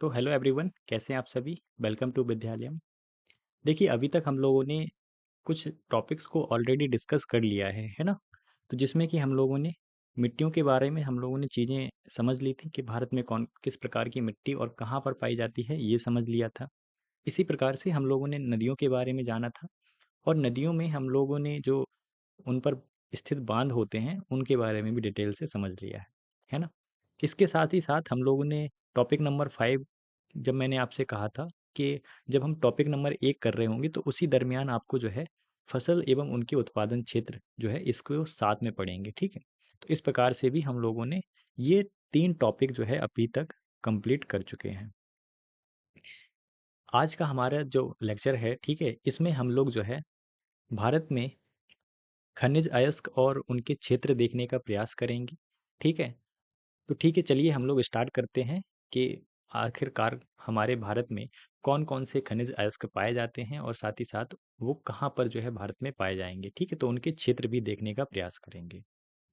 तो hello everyone, कैसे हैं आप सभी। Welcome to Vidyalayam. देखिए, अभी तक हम लोगों ने कुछ टॉपिक्स को ऑलरेडी डिस्कस कर लिया है ना। तो जिसमें कि हम लोगों ने मिट्टियों के बारे में हम लोगों ने चीज़ें समझ ली थी कि भारत में कौन किस प्रकार की मिट्टी और कहाँ पर पाई जाती है, ये समझ लिया था। इसी प्रकार से हम लोगों ने नदियों के बारे में जाना था, और नदियों में हम लोगों ने जो उन पर स्थित बांध होते हैं उनके बारे में भी डिटेल से समझ लिया है ना। इसके साथ ही साथ हम लोगों ने टॉपिक नंबर 5, जब मैंने आपसे कहा था कि जब हम टॉपिक नंबर 1 कर रहे होंगे तो उसी दरमियान आपको जो है फसल एवं उनके उत्पादन क्षेत्र जो है इसको साथ में पढ़ेंगे, ठीक है। तो इस प्रकार से भी हम लोगों ने ये 3 टॉपिक जो है अभी तक कंप्लीट कर चुके हैं। आज का हमारा जो लेक्चर है, ठीक है, इसमें हम लोग जो है भारत में खनिज अयस्क और उनके क्षेत्र देखने का प्रयास करेंगे, ठीक है। तो ठीक है, चलिए हम लोग स्टार्ट करते हैं कि आखिरकार हमारे भारत में कौन कौन से खनिज अयस्क पाए जाते हैं और साथ ही साथ वो कहाँ पर जो है भारत में पाए जाएंगे, ठीक है। तो उनके क्षेत्र भी देखने का प्रयास करेंगे।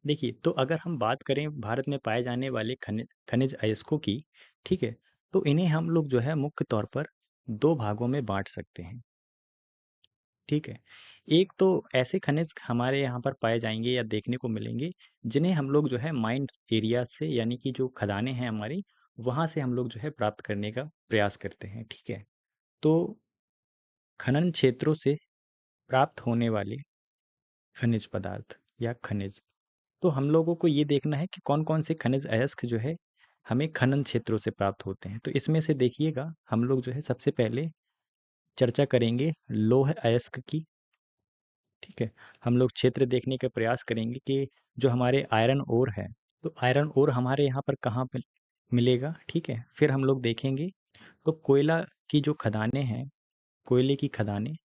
देखिए, तो अगर हम बात करें भारत में पाए जाने वाले खनिज खनिज अयस्कों की, ठीक है, तो इन्हें हम लोग जो है मुख्य तौर पर दो भागों में बांट सकते हैं, ठीक है। एक तो ऐसे खनिज हमारे यहाँ पर पाए जाएंगे या देखने को मिलेंगे जिन्हें हम लोग जो है माइंस एरिया से, यानी कि जो खदानें हैं हमारी, वहाँ से हम लोग जो है प्राप्त करने का प्रयास करते हैं, ठीक है। तो खनन क्षेत्रों से प्राप्त होने वाले खनिज पदार्थ या खनिज, तो हम लोगों को ये देखना है कि कौन कौन से खनिज अयस्क जो है हमें खनन क्षेत्रों से प्राप्त होते हैं। तो इसमें से देखिएगा, हम लोग जो है सबसे पहले चर्चा करेंगे लौह अयस्क की, ठीक है। हम लोग क्षेत्र देखने का प्रयास करेंगे कि जो हमारे आयरन ओर है, तो आयरन ओर हमारे यहाँ पर कहाँ पे मिलेगा, ठीक है। फिर हम लोग देखेंगे तो कोयला की जो खदानें हैं, कोयले की खदानें,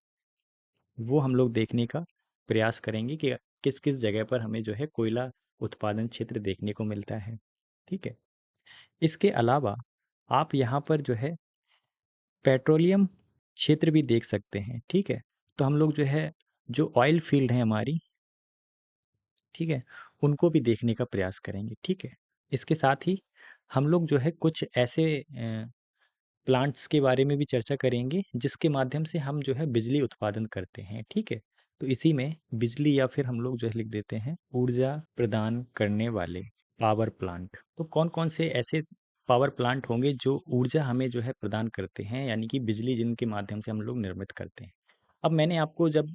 वो हम लोग देखने का प्रयास करेंगे कि किस किस जगह पर हमें जो है कोयला उत्पादन क्षेत्र देखने को मिलता है, ठीक है। इसके अलावा आप यहाँ पर जो है पेट्रोलियम क्षेत्र भी देख सकते हैं, ठीक है। तो हम लोग जो है जो ऑयल फील्ड है हमारी, ठीक है, उनको भी देखने का प्रयास करेंगे, ठीक है। इसके साथ ही हम लोग जो है कुछ ऐसे प्लांट्स के बारे में भी चर्चा करेंगे जिसके माध्यम से हम जो है बिजली उत्पादन करते हैं, ठीक है। तो इसी में बिजली, या फिर हम लोग जो है लिख देते हैं ऊर्जा प्रदान करने वाले पावर प्लांट। तो कौन कौन से ऐसे पावर प्लांट होंगे जो ऊर्जा हमें जो है प्रदान करते हैं, यानी कि बिजली जिनके माध्यम से हम लोग निर्मित करते हैं। अब मैंने आपको जब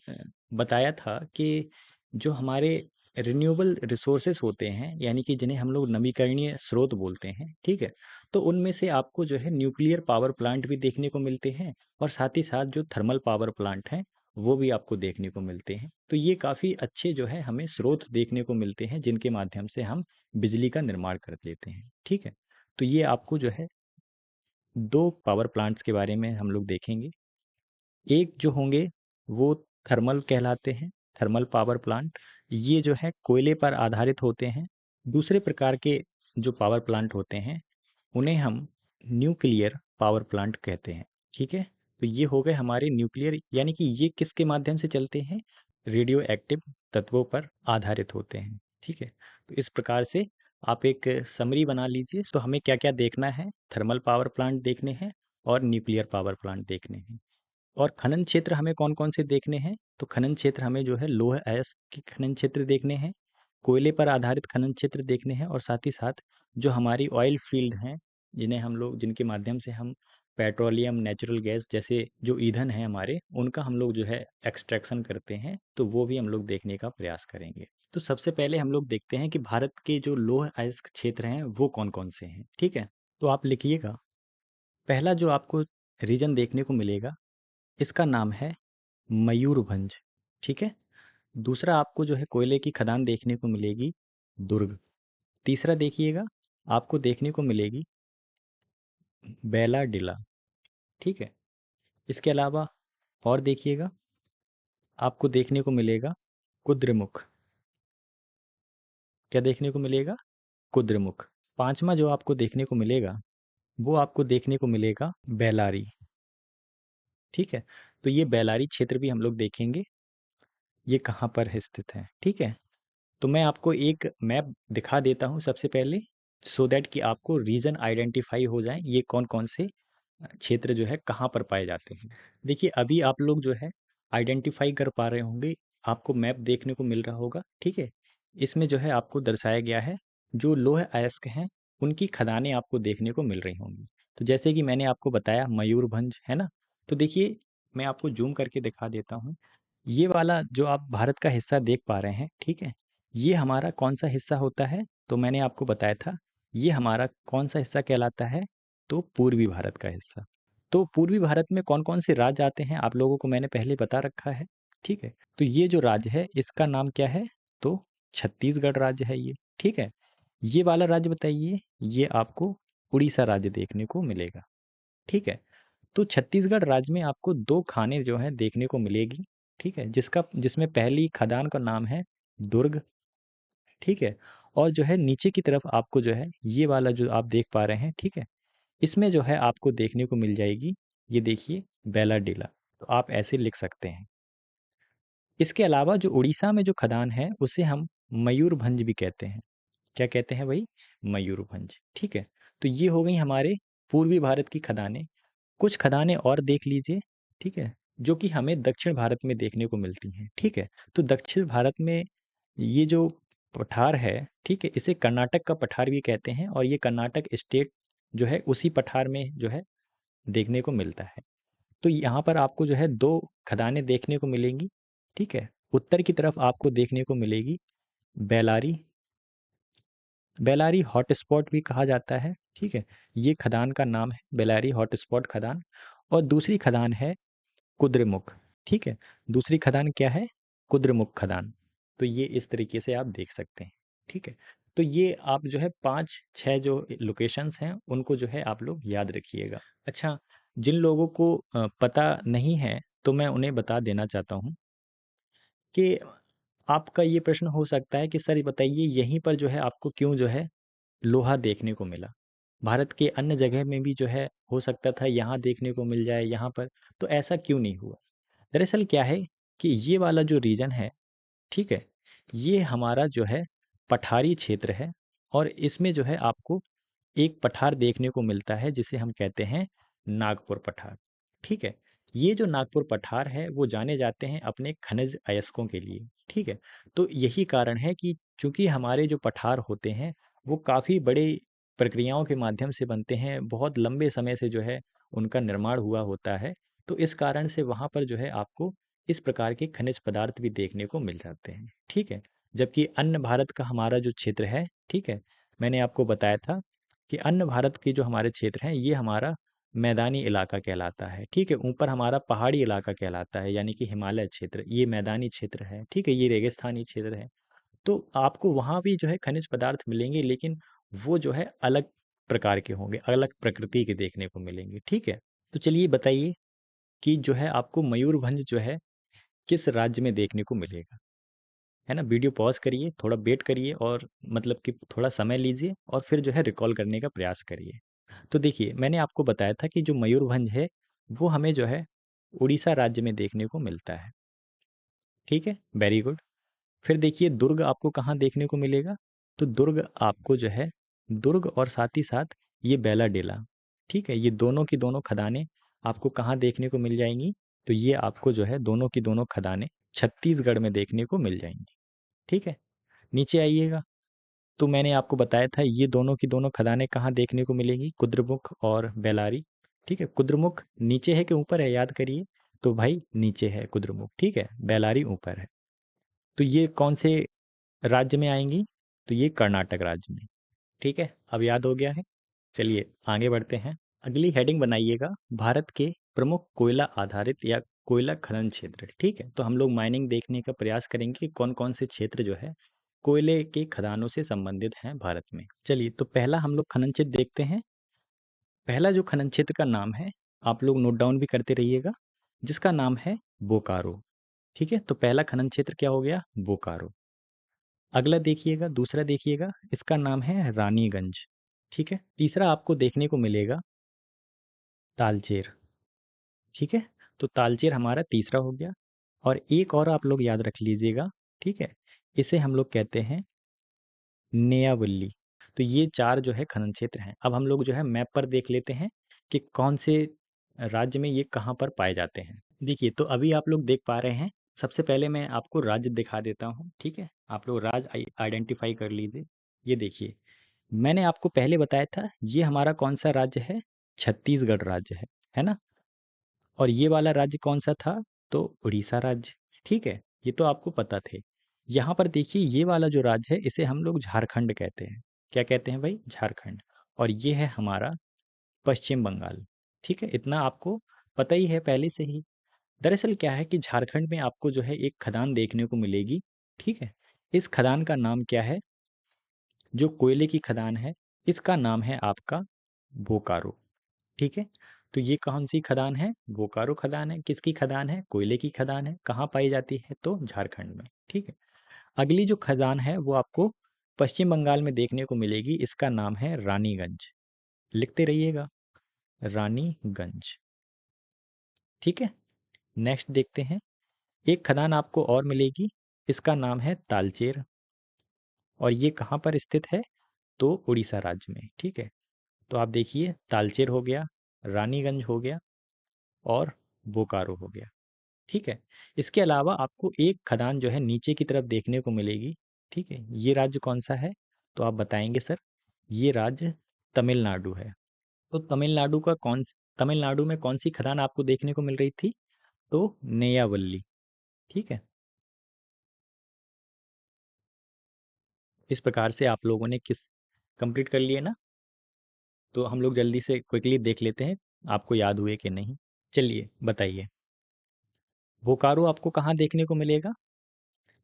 बताया था कि जो हमारे रिन्यूएबल रिसोर्सेस होते हैं, यानी कि जिन्हें हम लोग नवीकरणीय स्रोत बोलते हैं, ठीक है। तो उनमें से आपको जो है न्यूक्लियर पावर प्लांट भी देखने को मिलते हैं, और साथ ही साथ जो थर्मल पावर प्लांट हैं वो भी आपको देखने को मिलते हैं। तो ये काफ़ी अच्छे जो है हमें स्रोत देखने को मिलते हैं जिनके माध्यम से हम बिजली का निर्माण कर लेते हैं, ठीक है। तो ये आपको जो है दो पावर प्लांट्स के बारे में हम लोग देखेंगे। एक जो होंगे वो थर्मल कहलाते हैं, थर्मल पावर प्लांट। ये जो है कोयले पर आधारित होते हैं। दूसरे प्रकार के जो पावर प्लांट होते हैं उन्हें हम न्यूक्लियर पावर प्लांट कहते हैं, ठीक है। तो ये हो गए हमारे न्यूक्लियर, यानी कि ये किसके माध्यम से चलते हैं, रेडियो एक्टिव तत्वों पर आधारित होते हैं, ठीक है। तो इस प्रकार से आप एक समरी बना लीजिए। तो हमें क्या क्या देखना है, थर्मल पावर प्लांट देखने हैं और न्यूक्लियर पावर प्लांट देखने हैं। और खनन क्षेत्र हमें कौन-कौन से देखने हैं, तो खनन क्षेत्र हमें जो है लौह अयस्क के खनन क्षेत्र देखने हैं, कोयले पर आधारित खनन क्षेत्र देखने हैं, और साथ ही साथ जो हमारी ऑयल फील्ड हैं, जिन्हें हम लोग, जिनके माध्यम से हम पेट्रोलियम, नेचुरल गैस जैसे जो ईंधन हैं हमारे, उनका हम लोग जो है एक्सट्रैक्शन करते हैं, तो वो भी हम लोग देखने का प्रयास करेंगे। तो सबसे पहले हम लोग देखते हैं कि भारत के जो लौह अयस्क क्षेत्र हैं वो कौन-कौन से हैं, ठीक है। तो आप लिखिएगा, पहला जो आपको रीजन देखने को मिलेगा, इसका नाम है मयूरभंज, ठीक है। दूसरा आपको जो है कोयले की खदान देखने को मिलेगी, दुर्ग। तीसरा देखिएगा, आपको देखने को मिलेगी बैलाडीला, ठीक है। इसके अलावा और देखिएगा, आपको देखने को मिलेगा कुद्रेमुख। क्या देखने को मिलेगा, कुद्रेमुख। पांचवा जो आपको देखने को मिलेगा वो आपको देखने को मिलेगा बेलारी, ठीक है। तो ये बेलारी क्षेत्र भी हम लोग देखेंगे, ये कहाँ पर है स्थित है, ठीक है। तो मैं आपको एक मैप दिखा देता हूँ सबसे पहले, सो दैट कि आपको रीजन आइडेंटिफाई हो जाए ये कौन कौन से क्षेत्र जो है कहाँ पर पाए जाते हैं। देखिए अभी आप लोग जो है आइडेंटिफाई कर पा रहे होंगे, आपको मैप देखने को मिल रहा होगा, ठीक है। इसमें जो है आपको दर्शाया गया है जो लौह अयस्क हैं उनकी खदानें आपको देखने को मिल रही होंगी। तो जैसे कि मैंने आपको बताया मयूरभंज है ना, तो देखिए मैं आपको जूम करके दिखा देता हूँ। ये वाला जो आप भारत का हिस्सा देख पा रहे हैं, ठीक है, ये हमारा कौन सा हिस्सा होता है, तो मैंने आपको बताया था ये हमारा कौन सा हिस्सा कहलाता है, तो पूर्वी भारत का हिस्सा। तो पूर्वी भारत में कौन कौन से राज्य आते हैं आप लोगों को मैंने पहले बता रखा है, ठीक है। तो ये जो राज्य है इसका नाम क्या है, तो छत्तीसगढ़ राज्य है ये, ठीक है। ये वाला राज्य बताइए, ये आपको उड़ीसा राज्य देखने को मिलेगा, ठीक है। तो छत्तीसगढ़ राज्य में आपको दो खानें जो हैं देखने को मिलेगी, ठीक है, जिसमें पहली खदान का नाम है दुर्ग, ठीक है। और जो है नीचे की तरफ आपको जो है ये वाला जो आप देख पा रहे हैं, ठीक है, इसमें जो है आपको देखने को मिल जाएगी, ये देखिए, बैलाडीला। तो आप ऐसे लिख सकते हैं। इसके अलावा जो उड़ीसा में जो खदान है उसे हम मयूरभंज भी कहते हैं। क्या कहते हैं भाई, मयूरभंज, ठीक है। तो ये हो गई हमारे पूर्वी भारत की खदानें। कुछ खदानें और देख लीजिए, ठीक है, जो कि हमें दक्षिण भारत में देखने को मिलती हैं, ठीक है। तो दक्षिण भारत में ये जो पठार है, ठीक है, इसे कर्नाटक का पठार भी कहते हैं और ये कर्नाटक स्टेट जो है उसी पठार में जो है देखने को मिलता है। तो यहाँ पर आपको जो है दो खदानें देखने को मिलेंगी, ठीक है। उत्तर की तरफ आपको देखने को मिलेगी बेलारी, बेलारी हॉटस्पॉट भी कहा जाता है, ठीक है। ये खदान का नाम है बेलारी हॉटस्पॉट खदान। और दूसरी खदान है कुद्रेमुख, ठीक है। दूसरी खदान क्या है, कुद्रेमुख खदान। तो ये इस तरीके से आप देख सकते हैं, ठीक है। तो ये आप जो है 5-6 जो लोकेशंस हैं उनको जो है आप लोग याद रखिएगा। अच्छा, जिन लोगों को पता नहीं है तो मैं उन्हें बता देना चाहता हूँ कि आपका ये प्रश्न हो सकता है कि सर ये बताइए यहीं पर जो है आपको क्यों जो है लोहा देखने को मिला, भारत के अन्य जगह में भी जो है हो सकता था यहाँ देखने को मिल जाए यहाँ पर, तो ऐसा क्यों नहीं हुआ। दरअसल क्या है कि ये वाला जो रीजन है, ठीक है, ये हमारा जो है पठारी क्षेत्र है और इसमें जो है आपको एक पठार देखने को मिलता है जिसे हम कहते हैं नागपुर पठार, ठीक है। ये जो नागपुर पठार है वो जाने जाते हैं अपने खनिज अयस्कों के लिए, ठीक है। तो यही कारण है कि चूंकि हमारे जो पठार होते हैं वो काफ़ी बड़े प्रक्रियाओं के माध्यम से बनते हैं, बहुत लंबे समय से जो है उनका निर्माण हुआ होता है। तो इस कारण से वहाँ पर जो है आपको इस प्रकार के खनिज पदार्थ भी देखने को मिल जाते हैं, ठीक है। जबकि अन्य भारत का हमारा जो क्षेत्र है, ठीक है, मैंने आपको बताया था कि अन्य भारत के जो हमारे क्षेत्र हैं ये हमारा मैदानी इलाका कहलाता है, ठीक है। ऊपर हमारा पहाड़ी इलाका कहलाता है, यानी कि हिमालय क्षेत्र, ये मैदानी क्षेत्र है, ठीक है, ये रेगिस्तानी क्षेत्र है। तो आपको वहाँ भी जो है खनिज पदार्थ मिलेंगे, लेकिन वो जो है अलग प्रकार के होंगे, अलग प्रकृति के देखने को मिलेंगे, ठीक है। तो चलिए बताइए कि जो है आपको मयूरभंज जो है किस राज्य में देखने को मिलेगा, है ना। वीडियो पॉज करिए, थोड़ा वेट करिए और मतलब कि थोड़ा समय लीजिए और फिर जो है रिकॉल करने का प्रयास करिए। तो देखिए मैंने आपको बताया था कि जो मयूरभंज है वो हमें जो है उड़ीसा राज्य में देखने को मिलता है, ठीक है, वेरी गुड। फिर देखिए दुर्ग आपको कहाँ देखने को मिलेगा, तो दुर्ग आपको जो है, दुर्ग और साथ ही साथ ये बैला डेला, ठीक है, ये दोनों की दोनों खदानें आपको कहाँ देखने को मिल जाएंगी, तो ये आपको जो है दोनों की दोनों खदानें छत्तीसगढ़ में देखने को मिल जाएंगी, ठीक है। नीचे आइएगा, तो मैंने आपको बताया था ये दोनों की दोनों खदानें कहाँ देखने को मिलेंगी, कुद्रमुख और बेलारी, ठीक है। कुद्रमुख नीचे है कि ऊपर है, याद करिए, तो भाई नीचे है कुद्रमुख, ठीक है, बेलारी ऊपर है। तो ये कौन से राज्य में आएंगी, तो ये कर्नाटक राज्य में, ठीक है। अब याद हो गया है, चलिए आगे बढ़ते हैं। अगली हेडिंग बनाइएगा भारत के प्रमुख कोयला आधारित या कोयला खनन क्षेत्र, ठीक है। तो हम लोग माइनिंग देखने का प्रयास करेंगे कि कौन कौन से क्षेत्र जो है कोयले के खदानों से संबंधित हैं भारत में। चलिए तो पहला हम लोग खनन क्षेत्र देखते हैं। पहला जो खनन क्षेत्र का नाम है, आप लोग नोट डाउन भी करते रहिएगा, जिसका नाम है बोकारो, ठीक है। तो पहला खनन क्षेत्र क्या हो गया, बोकारो। अगला देखिएगा, दूसरा देखिएगा, इसका नाम है रानीगंज, ठीक है। तीसरा आपको देखने को मिलेगा तालचेर, ठीक है। तो तालचेर हमारा तीसरा हो गया। और एक और आप लोग याद रख लीजिएगा, ठीक है, इसे हम लोग कहते हैं नेयावल्ली। तो ये 4 जो है खनन क्षेत्र हैं। अब हम लोग जो है मैप पर देख लेते हैं कि कौन से राज्य में ये कहाँ पर पाए जाते हैं। देखिए, तो अभी आप लोग देख पा रहे हैं, सबसे पहले मैं आपको राज्य दिखा देता हूँ, ठीक है? आप लोग राज्य आइडेंटिफ़ाई कर लीजिए। ये देखिए, मैंने आपको पहले बताया था, ये हमारा कौन-सा राज्य है? छत्तीसगढ़ राज्य है ना? और ये वाला राज्य कौन-सा था? तो उड़ीसा राज्य, ठीक है? ये तो आपको पता थे। यहाँ पर देखिए, ये वाला जो राज्य है, इसे हम लोग झारखंड कहते हैं। क्या कहते हैं भाई? झारखंड। और ये है हमारा पश्चिम बंगाल, ठीक है? इतना आपको पता ही है पहले से ही। दरअसल क्या है कि झारखंड में आपको जो है एक खदान देखने को मिलेगी, ठीक है? इस खदान का नाम क्या है? जो कोयले की खदान है, इसका नाम है आपका बोकारो, ठीक है? तो ये कौन-सी खदान है? बोकारो खदान है। किसकी खदान है? कोयले की खदान है। कहाँ पाई जाती है? तो झारखंड में, ठीक है? अगली जो खदान है वो आपको पश्चिम बंगाल में देखने को मिलेगी, इसका नाम है रानीगंज। लिखते रहिएगा, रानीगंज, ठीक है? नेक्स्ट देखते हैं, एक खदान आपको और मिलेगी, इसका नाम है तालचेर और ये कहाँ पर स्थित है? तो उड़ीसा राज्य में, ठीक है? तो आप देखिए, तालचेर हो गया, रानीगंज हो गया और बोकारो हो गया, ठीक है? इसके अलावा आपको एक खदान जो है नीचे की तरफ देखने को मिलेगी, ठीक है? ये राज्य कौन-सा है? तो आप बताएँगे सर, ये राज्य तमिलनाडु है। तो तमिलनाडु में कौन-सी खदान आपको देखने को मिल रही थी? तो नेयावल्ली, ठीक है? इस प्रकार से आप लोगों ने किस कंप्लीट कर लिए ना? तो हम लोग जल्दी से क्विकली देख लेते हैं, आपको याद हुए कि नहीं? चलिए, बताइए। बोकारो आपको कहाँ देखने को मिलेगा?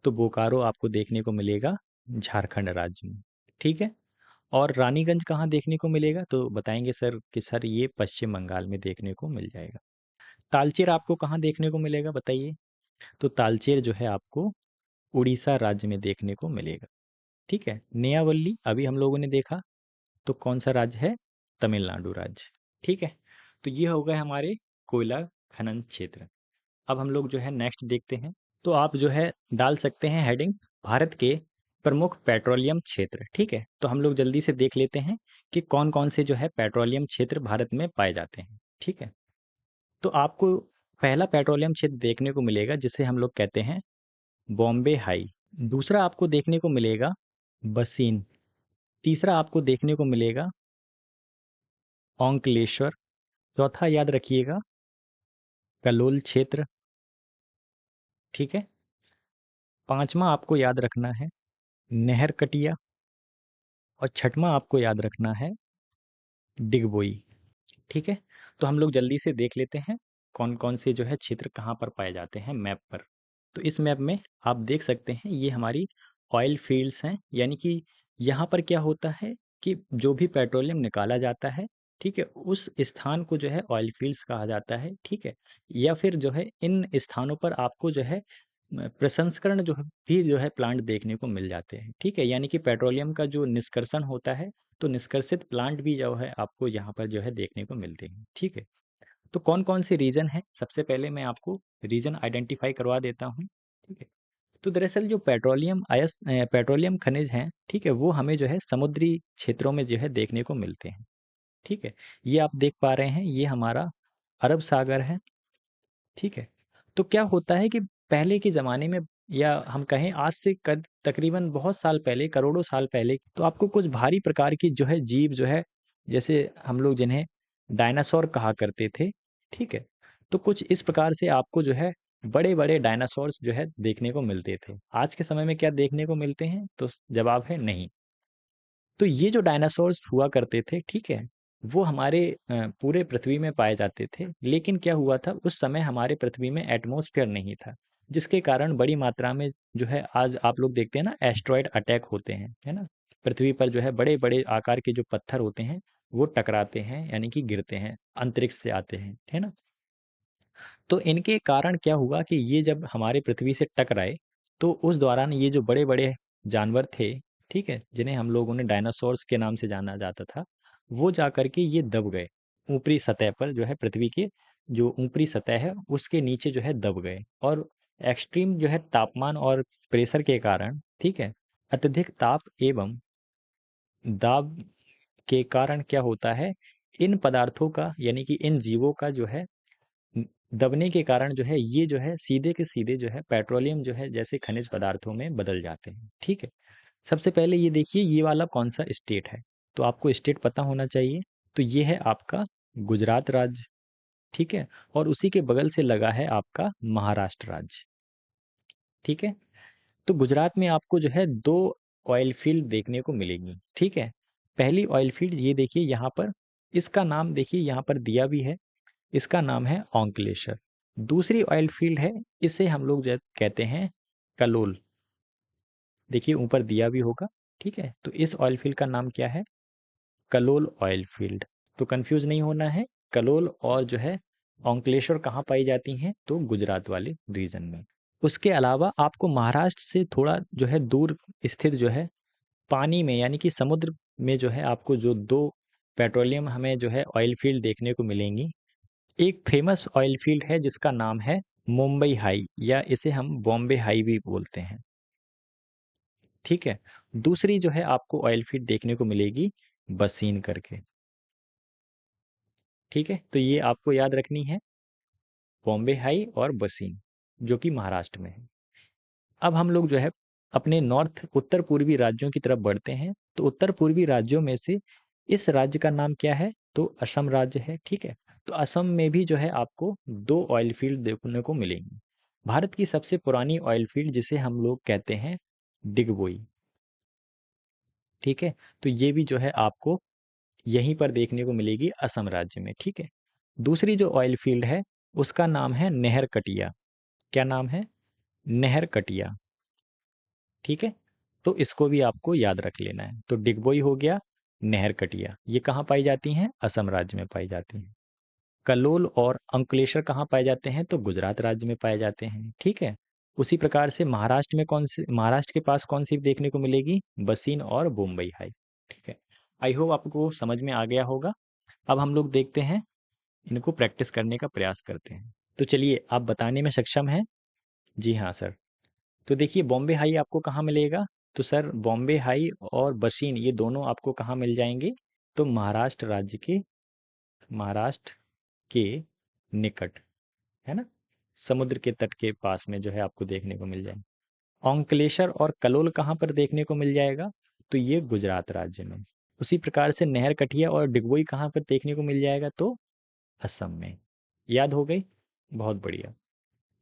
तो बोकारो आपको देखने को मिलेगा झारखंड राज्य में, ठीक है? और रानीगंज कहाँ देखने को मिलेगा? तो बताएँगे सर कि सर ये पश्चिम बंगाल में देखने को मिल जाएगा। तालचेर आपको कहाँ देखने को मिलेगा बताइए? तो तालचेर जो है आपको उड़ीसा राज्य में देखने को मिलेगा, ठीक है? नेयावल्ली अभी हम लोगों ने देखा, तो कौन-सा राज्य है? तमिलनाडु राज्य, ठीक है? तो ये हो गए हमारे कोयला खनन क्षेत्र। अब हम लोग जो है नेक्स्ट देखते हैं। तो आप जो है डाल सकते हैं हेडिंग भारत के प्रमुख पेट्रोलियम क्षेत्र, ठीक है? तो हम लोग जल्दी से देख लेते हैं कि कौन-कौन से जो है पेट्रोलियम क्षेत्र भारत में पाए जाते हैं, ठीक है? तो आपको पहला पेट्रोलियम क्षेत्र देखने को मिलेगा जिसे हम लोग कहते हैं बॉम्बे हाई। दूसरा आपको देखने को मिलेगा बसीन। तीसरा आपको देखने को मिलेगा ओंकलेश्वर। चौथा याद रखिएगा कलोल क्षेत्र, ठीक है? पाँचवाँ आपको याद रखना है नहरकटिया और छठवां आपको याद रखना है डिगबोई, ठीक है? तो हम लोग जल्दी से देख लेते हैं कौन-कौन से जो है क्षेत्र कहाँ पर पाए जाते हैं मैप पर। तो इस मैप में आप देख सकते हैं ये हमारी ऑयल फ़ील्ड्स हैं, यानी कि यहाँ पर क्या होता है कि जो भी पेट्रोलियम निकाला जाता है, ठीक है? उस स्थान को जो है ऑयल फ़ील्ड्स कहा जाता है, ठीक है? या फिर जो है इन स्थानों पर आपको जो है प्रसंस्करण जो है प्लांट देखने को मिल जाते हैं, ठीक है? यानी कि पेट्रोलियम का जो निष्कर्षण होता है, तो निष्कर्षित प्लांट भी जो है आपको यहाँ पर जो है देखने को मिलते हैं, ठीक है? तो कौन-कौन से रीजन हैं? सबसे पहले मैं आपको रीजन आइडेंटिफाई करवा देता हूँ, ठीक है? तो दरअसल जो पेट्रोलियम खनिज हैं, ठीक है? वो हमें जो है समुद्री क्षेत्रों में जो है देखने को मिलते हैं, ठीक है? ये आप देख पा रहे हैं, ये हमारा अरब सागर है, ठीक है? तो क्या होता है कि पहले के ज़माने में या हम कहें आज से कद तकरीबन बहुत साल पहले, करोड़ों साल पहले, तो आपको कुछ भारी प्रकार की जो है जीव जो है, जैसे हम लोग जिन्हें डायनासोर कहा करते थे, ठीक है? तो कुछ इस प्रकार से आपको जो है बड़े-बड़े डायनासोर्स जो है देखने को मिलते थे। आज के समय में क्या देखने को मिलते हैं? तो जवाब है नहीं। तो ये जो डायनासोर्स हुआ करते थे, ठीक है? वो हमारे पूरे पृथ्वी में पाए जाते थे। लेकिन क्या हुआ था उस समय हमारे पृथ्वी में एटमॉस्फेयर नहीं था, जिसके कारण बड़ी मात्रा में जो है आज आप लोग देखते हैं ना एस्टेरॉयड अटैक होते हैं, है ना? पृथ्वी पर जो है बड़े-बड़े आकार के जो पत्थर होते हैं, वो टकराते हैं यानी कि गिरते हैं, अंतरिक्ष से आते हैं, है ना? तो इनके कारण क्या हुआ कि ये जब हमारे पृथ्वी से टकराए, तो उस दौरान ये जो बड़े-बड़े जानवर थे, ठीक है? जिन्हें हम लोगों ने डायनासोर्स के नाम से जाना जाता था, वो जाकर के ये दब गए। ऊपरी सतह पर जो है पृथ्वी के जो ऊपरी सतह है, उसके नीचे जो है दब गए और एक्सट्रीम जो है तापमान और प्रेशर के कारण, ठीक है? अत्यधिक ताप एवं दाब के कारण क्या होता है, इन पदार्थों का यानी कि इन जीवों का जो है न- दबने के कारण जो है ये जो है सीधे के सीधे जो है पेट्रोलियम जो है जैसे खनिज पदार्थों में बदल जाते हैं। ठीक है, सबसे पहले ये देखिए ये वाला कौन सा स्टेट है, तो आपको स्टेट पता होना चाहिए। तो ये है आपका गुजरात राज्य। ठीक है, और उसी के बगल से लगा है आपका महाराष्ट्र राज्य। ठीक है, तो गुजरात में आपको जो है दो ऑयल फील्ड देखने को मिलेगी। ठीक है, पहली ऑयल फील्ड ये देखिए यहाँ पर, इसका नाम देखिए यहाँ पर दिया भी है, इसका नाम है ओंकलेश्वर। दूसरी ऑयल फील्ड है, इसे हम लोग जो कहते हैं कलोल, देखिए ऊपर दिया भी होगा। ठीक है, तो इस ऑयल फील्ड का नाम क्या है, कलोल ऑयल फील्ड। तो कंफ्यूज नहीं होना है, कलोल और जो है ओंकलेश्वर कहाँ पाई जाती हैं, तो गुजरात वाले रीजन में। उसके अलावा आपको महाराष्ट्र से थोड़ा जो है दूर स्थित जो है पानी में यानी कि समुद्र में जो है आपको जो दो पेट्रोलियम हमें जो है ऑयल फील्ड देखने को मिलेंगी। एक फेमस ऑयल फील्ड है जिसका नाम है मुंबई हाई, या इसे हम बॉम्बे हाई भी बोलते हैं। ठीक है, दूसरी जो है आपको ऑयल फील्ड देखने को मिलेगी बसीन करके। ठीक है, तो ये आपको याद रखनी है, बॉम्बे हाई और बसीन, जो कि महाराष्ट्र में है। अब हम लोग जो है अपने नॉर्थ उत्तर पूर्वी राज्यों की तरफ बढ़ते हैं। तो उत्तर पूर्वी राज्यों में से इस राज्य का नाम क्या है, तो असम राज्य है। ठीक है, तो असम में भी जो है आपको दो ऑयल फील्ड देखने को मिलेंगी। भारत की सबसे पुरानी ऑयल फील्ड जिसे हम लोग कहते हैं डिगबोई। ठीक है, तो ये भी जो है आपको यहीं पर देखने को मिलेगी असम राज्य में। ठीक है, दूसरी जो ऑयल फील्ड है उसका नाम है नहर कटिया। क्या नाम है, नहर कटिया। ठीक है, तो इसको भी आपको याद रख लेना है। तो डिगबोई हो गया, नहर कटिया, ये कहाँ पाई जाती हैं, असम राज्य में पाई जाती हैं। कलोल और अंकलेश्वर कहाँ पाए जाते हैं, तो गुजरात राज्य में पाए जाते हैं। ठीक है, उसी प्रकार से महाराष्ट्र में कौन सी, महाराष्ट्र के पास कौन सी देखने को मिलेगी, बसीन और मुंबई हाई। ठीक है, आई होप आपको समझ में आ गया होगा। अब हम लोग देखते हैं, इनको प्रैक्टिस करने का प्रयास करते हैं। तो चलिए, आप बताने में सक्षम हैं? जी हाँ सर। तो देखिए बॉम्बे हाई आपको कहाँ मिलेगा, तो सर बॉम्बे हाई और बशीन ये दोनों आपको कहाँ मिल जाएंगे, तो महाराष्ट्र राज्य के, महाराष्ट्र के निकट, है ना, समुद्र के तट के पास में जो है आपको देखने को मिल जाएंगे। ओंकलेश्वर और कलोल कहाँ पर देखने को मिल जाएगा, तो ये गुजरात राज्य में। उसी प्रकार से नहर कटिया और डिगबोई कहाँ पर देखने को मिल जाएगा, तो असम में। याद हो गई, बहुत बढ़िया।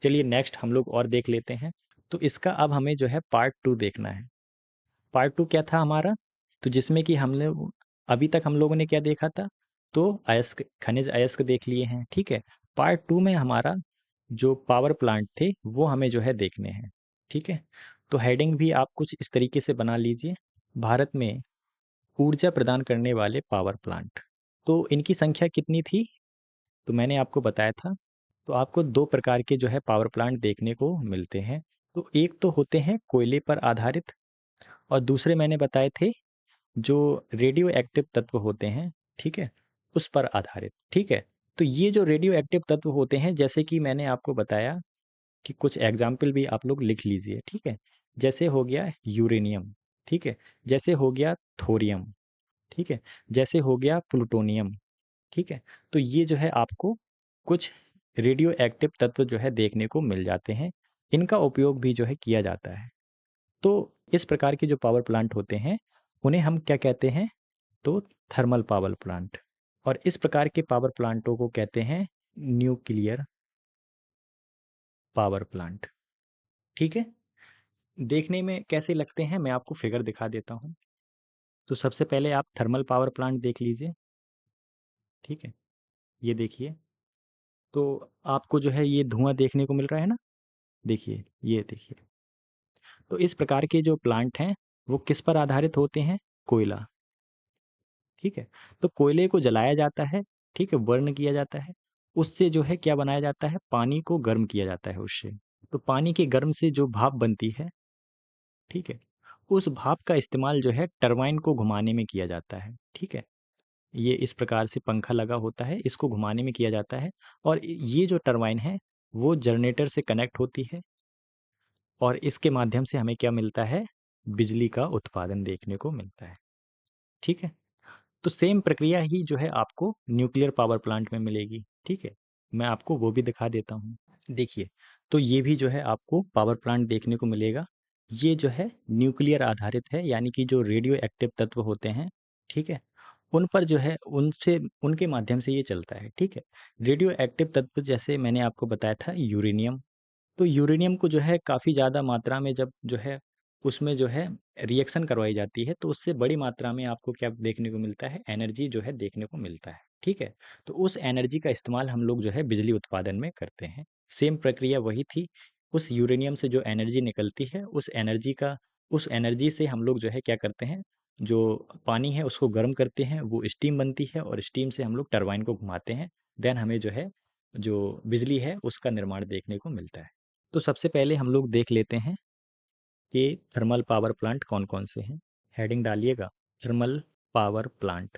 चलिए नेक्स्ट हम लोग और देख लेते हैं। तो इसका अब हमें जो है पार्ट टू देखना है। पार्ट टू क्या था हमारा, तो जिसमें कि हमने अभी तक हम लोगों ने क्या देखा था, तो अयस्क खनिज अयस्क देख लिए हैं। ठीक है, पार्ट टू में हमारा जो पावर प्लांट थे वो हमें जो है देखने हैं। ठीक है, तो हेडिंग भी आप कुछ इस तरीके से बना लीजिए, भारत में ऊर्जा प्रदान करने वाले पावर प्लांट। तो इनकी संख्या कितनी थी, तो मैंने आपको बताया था। तो आपको दो प्रकार के जो है पावर प्लांट देखने को मिलते हैं। तो एक तो होते हैं कोयले पर आधारित, और दूसरे मैंने बताए थे जो रेडियो एक्टिव तत्व होते हैं, ठीक है, उस पर आधारित। ठीक है, तो ये जो रेडियो एक्टिव तत्व होते हैं, जैसे कि मैंने आपको बताया कि कुछ एग्जाम्पल भी आप लोग लिख लीजिए। ठीक है, जैसे हो गया यूरेनियम, ठीक है, जैसे हो गया थोरियम, ठीक है, जैसे हो गया प्लूटोनियम। ठीक है, तो ये जो है आपको कुछ रेडियो एक्टिव तत्व जो है देखने को मिल जाते हैं। इनका उपयोग भी जो है किया जाता है। तो इस प्रकार के जो पावर प्लांट होते हैं उन्हें हम क्या कहते हैं, तो थर्मल पावर प्लांट। और इस प्रकार के पावर प्लांटों को कहते हैं न्यूक्लियर पावर प्लांट। ठीक है, देखने में कैसे लगते हैं मैं आपको फिगर दिखा देता हूँ। तो सबसे पहले आप थर्मल पावर प्लांट देख लीजिए। ठीक है, ये देखिए, तो आपको जो है ये धुआं देखने को मिल रहा है ना, देखिए ये देखिए। तो इस प्रकार के जो प्लांट हैं वो किस पर आधारित होते हैं, कोयला। ठीक है, तो कोयले को जलाया जाता है, ठीक है, बर्न किया जाता है, उससे जो है क्या बनाया जाता है, पानी को गर्म किया जाता है उससे। तो पानी के गर्म से जो भाप बनती है, ठीक है, उस भाप का इस्तेमाल जो है टरबाइन को घुमाने में किया जाता है। ठीक है, ये इस प्रकार से पंखा लगा होता है, इसको घुमाने में किया जाता है। और ये जो टरबाइन है वो जनरेटर से कनेक्ट होती है, और इसके माध्यम से हमें क्या मिलता है, बिजली का उत्पादन देखने को मिलता है। ठीक है। तो सेम प्रक्रिया ही जो है आपको न्यूक्लियर पावर प्लांट में मिलेगी, ठीक है। मैं आपको वो भी दिखा देता हूँ। देखिए, तो ये भी जो है आपको पावर प्लांट देखने को मिलेगा। ये जो है न्यूक्लियर आधारित है, यानी कि जो रेडियो एक्टिव तत्व होते हैं, ठीक है, उन पर जो है उनसे उनके माध्यम से ये चलता है, ठीक है। रेडियो एक्टिव तत्व जैसे मैंने आपको बताया था यूरेनियम, तो यूरेनियम को जो है काफ़ी ज़्यादा मात्रा में जब जो है उसमें जो है रिएक्शन करवाई जाती है, तो उससे बड़ी मात्रा में आपको क्या देखने को मिलता है, एनर्जी जो है देखने को मिलता है, ठीक है। तो उस एनर्जी का इस्तेमाल हम लोग जो है बिजली उत्पादन में करते हैं। सेम प्रक्रिया वही थी। उस यूरेनियम से जो एनर्जी निकलती है, उस एनर्जी से हम लोग जो है क्या करते हैं, जो पानी है उसको गर्म करते हैं, वो स्टीम बनती है और स्टीम से हम लोग टरबाइन को घुमाते हैं। देन हमें जो है जो बिजली है उसका निर्माण देखने को मिलता है। तो सबसे पहले हम लोग देख लेते हैं कि थर्मल पावर प्लांट कौन कौन से हैं। हेडिंग डालिएगा थर्मल पावर प्लांट।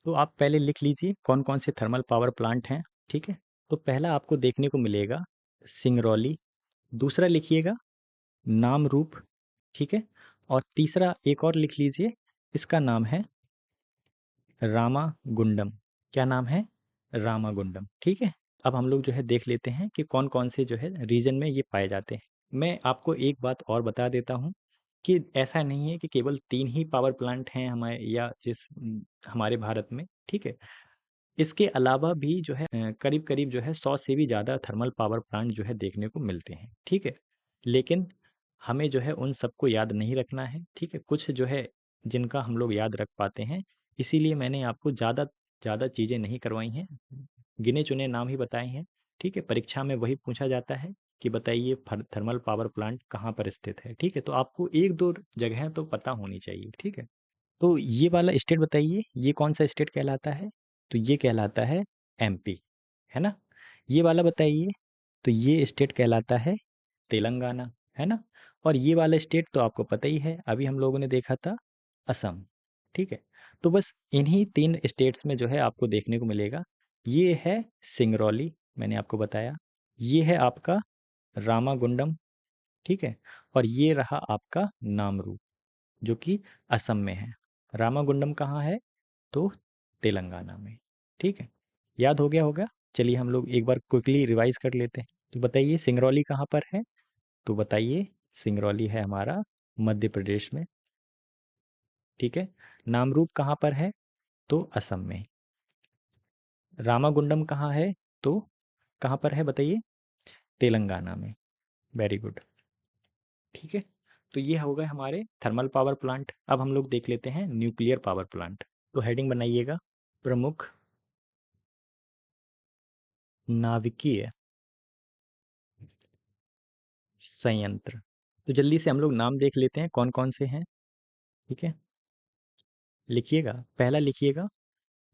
तो आप पहले लिख लीजिए कौन कौन से थर्मल पावर प्लांट हैं, ठीक है। तो पहला आपको देखने को मिलेगा सिंगरौली, दूसरा लिखिएगा नामरूप, ठीक है, और तीसरा एक और लिख लीजिए, इसका नाम है रामागुंडम। क्या नाम है? रामागुंडम, ठीक है। अब हम लोग जो है देख लेते हैं कि कौन कौन से जो है रीजन में ये पाए जाते हैं। मैं आपको एक बात और बता देता हूँ कि ऐसा नहीं है कि केवल 3 ही पावर प्लांट हैं हमारे या हमारे भारत में, ठीक है। इसके अलावा भी जो है करीब-करीब जो है 100 से भी ज़्यादा थर्मल पावर प्लांट जो है देखने को मिलते हैं, ठीक है। लेकिन हमें जो है उन सबको याद नहीं रखना है, ठीक है। कुछ जो है जिनका हम लोग याद रख पाते हैं, इसीलिए मैंने आपको ज़्यादा ज़्यादा चीज़ें नहीं करवाई हैं, गिने-चुने नाम ही बताए हैं, ठीक है। परीक्षा में वही पूछा जाता है कि बताइए थर्मल पावर प्लांट कहाँ पर स्थित है, ठीक है। तो आपको 1-2 जगहें तो पता होनी चाहिए, ठीक है। तो ये वाला स्टेट बताइए, ये कौन सा स्टेट कहलाता है? तो ये कहलाता है एमपी, है ना? ये वाला बताइए, तो ये स्टेट कहलाता है तेलंगाना, है ना? और ये वाला स्टेट तो आपको पता ही है, अभी हम लोगों ने देखा था असम, ठीक है? तो बस इन्हीं 3 स्टेट्स में जो है आपको देखने को मिलेगा। ये है सिंगरौली, मैंने आपको बताया। ये है आपका रामागुंडम, ठीक है? और ये रहा आपका नामरू, जो कि असम में है। रामागुंडम कहाँ है? तो तेलंगाना में, ठीक है। याद हो गया होगा? चलिए हम लोग एक बार क्विकली रिवाइज कर लेते हैं। तो बताइए सिंगरौली कहाँ पर है? तो बताइए सिंगरौली है हमारा मध्य प्रदेश में, ठीक है। नामरूप कहाँ पर है? तो असम में। रामागुंडम कहाँ है? तो कहाँ पर है बताइए? तेलंगाना में। वेरी गुड, ठीक है। तो ये हो गए हमारे थर्मल पावर प्लांट। अब हम लोग देख लेते हैं न्यूक्लियर पावर प्लांट। तो हेडिंग बनाइएगा प्रमुख नाभिकीय संयंत्र। तो जल्दी से हम लोग नाम देख लेते हैं कौन कौन से हैं, ठीक है। लिखिएगा, पहला लिखिएगा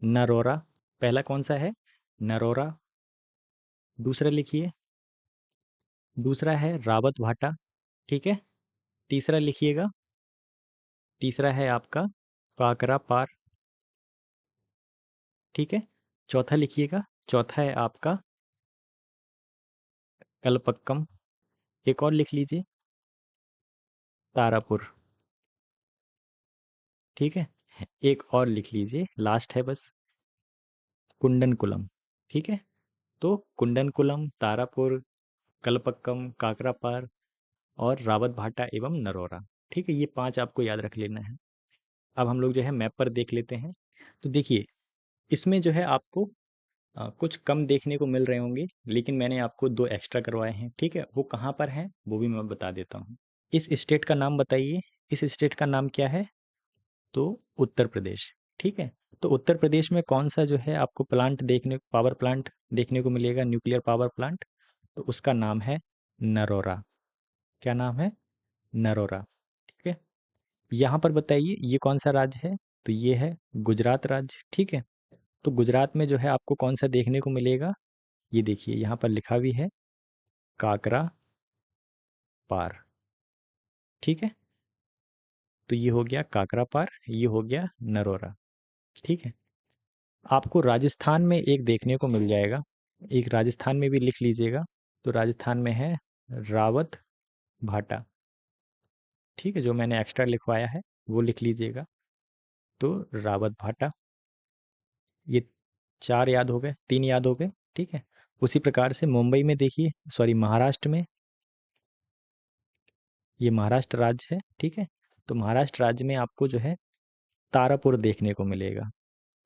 नरोरा। पहला कौन सा है? नरोरा। दूसरा लिखिए, दूसरा है रावत भाटा, ठीक है। तीसरा लिखिएगा, तीसरा है आपका काकरा पार, ठीक है। चौथा लिखिएगा, चौथा है आपका कलपक्कम। एक और लिख लीजिए तारापुर, ठीक है। एक और लिख लीजिए, लास्ट है बस, कुंडनकुलम, ठीक है। तो कुंडनकुलम, तारापुर, कलपक्कम, काकरापार और रावत भाटा एवं नरोरा, ठीक है। ये 5 आपको याद रख लेना है। अब हम लोग जो है मैप पर देख लेते हैं। तो देखिए, इसमें जो है आपको कुछ कम देखने को मिल रहे होंगे, लेकिन मैंने आपको 2 एक्स्ट्रा करवाए हैं, ठीक है। वो कहाँ पर हैं वो भी मैं बता देता हूँ। इस स्टेट का नाम बताइए, इस स्टेट का नाम क्या है? तो उत्तर प्रदेश, ठीक है। तो उत्तर प्रदेश में कौन सा जो है आपको पावर प्लांट देखने को मिलेगा, न्यूक्लियर पावर प्लांट? तो उसका नाम है नरोरा। क्या नाम है? नरोरा, ठीक है। यहाँ पर बताइए ये कौन सा राज्य है? तो ये है गुजरात राज्य, ठीक है। तो गुजरात में जो है आपको कौन सा देखने को मिलेगा? ये देखिए यहाँ पर लिखा भी है काकरा पार, ठीक है। तो ये हो गया काकरा पार, ये हो गया नरोरा, ठीक है। आपको राजस्थान में एक देखने को मिल जाएगा, एक राजस्थान में भी लिख लीजिएगा। तो राजस्थान में है रावत भाटा, ठीक है। जो मैंने एक्स्ट्रा लिखवाया है वो लिख लीजिएगा। तो रावत भाटा, ये 4 याद हो गए, 3 याद हो गए, ठीक है। उसी प्रकार से मुंबई में देखिए, सॉरी महाराष्ट्र में, ये महाराष्ट्र राज्य है, ठीक है। तो महाराष्ट्र राज्य में आपको जो है तारापुर देखने को मिलेगा,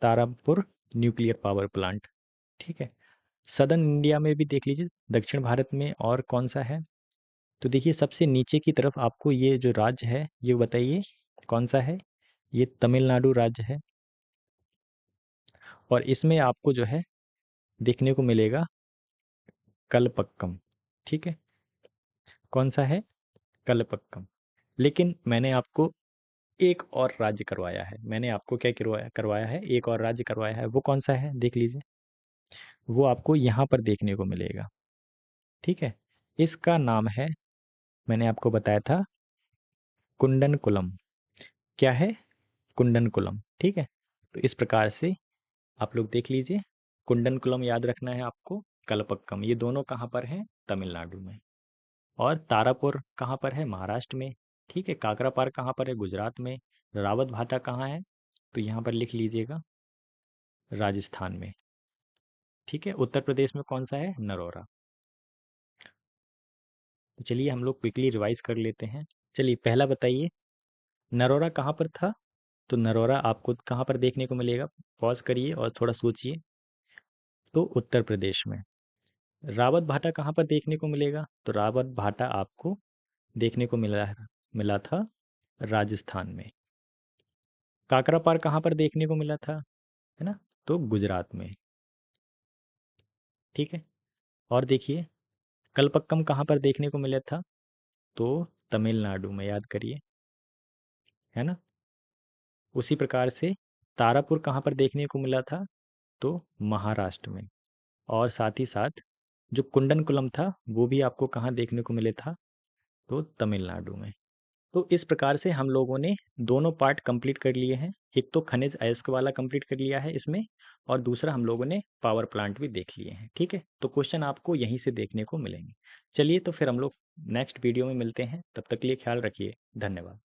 तारापुर न्यूक्लियर पावर प्लांट, ठीक है। सदर्न इंडिया में भी देख लीजिए, दक्षिण भारत में और कौन सा है। तो देखिए सबसे नीचे की तरफ आपको ये जो राज्य है, ये बताइए कौन सा है। ये तमिलनाडु राज्य है, और इसमें आपको जो है देखने को मिलेगा कलपक्कम, ठीक है। कौन सा है? कलपक्कम। लेकिन मैंने आपको एक और राज्य करवाया है, मैंने आपको क्या करवाया करवाया है, एक और राज्य करवाया है। वो कौन सा है देख लीजिए, वो आपको यहाँ पर देखने को मिलेगा, ठीक है। इसका नाम है, मैंने आपको बताया था, कुंडनकुलम। क्या है? कुंडनकुलम, ठीक है। तो इस प्रकार से आप लोग देख लीजिए, कुंडनकुलम याद रखना है आपको, कलपक्कम, ये दोनों कहाँ पर हैं? तमिलनाडु में। और तारापुर कहाँ पर है? महाराष्ट्र में, ठीक है। काकरापार कहाँ पर है? गुजरात में। रावत भाटा कहाँ है? तो यहाँ पर लिख लीजिएगा, राजस्थान में, ठीक है। उत्तर प्रदेश में कौन सा है? नरोरा। तो चलिए हम लोग क्विकली रिवाइज कर लेते हैं। चलिए पहला बताइए, नरोरा कहाँ पर था? तो नरोरा आपको कहाँ पर देखने को मिलेगा? पॉज करिए और थोड़ा सोचिए। तो उत्तर प्रदेश में। रावत भाटा कहाँ पर देखने को मिलेगा? तो रावत भाटा आपको देखने को मिला था राजस्थान में। काकरापार कहाँ पर देखने को मिला था? है ना? तो गुजरात में, ठीक है। और देखिए, कलपक्कम कहाँ पर देखने को मिला था? तो तमिलनाडु में, याद करिए, है ना। उसी प्रकार से तारापुर कहाँ पर देखने को मिला था? तो महाराष्ट्र में। और साथ ही साथ जो कुंडनकुलम था, वो भी आपको कहाँ देखने को मिले था? तो तमिलनाडु में। तो इस प्रकार से हम लोगों ने दोनों पार्ट कंप्लीट कर लिए हैं। एक तो खनिज अयस्क वाला कंप्लीट कर लिया है इसमें, और दूसरा हम लोगों ने पावर प्लांट भी देख लिए हैं, ठीक है। तो क्वेश्चन आपको यहीं से देखने को मिलेंगे। चलिए तो फिर हम लोग नेक्स्ट वीडियो में मिलते हैं, तब तक के लिए ख्याल रखिए, धन्यवाद।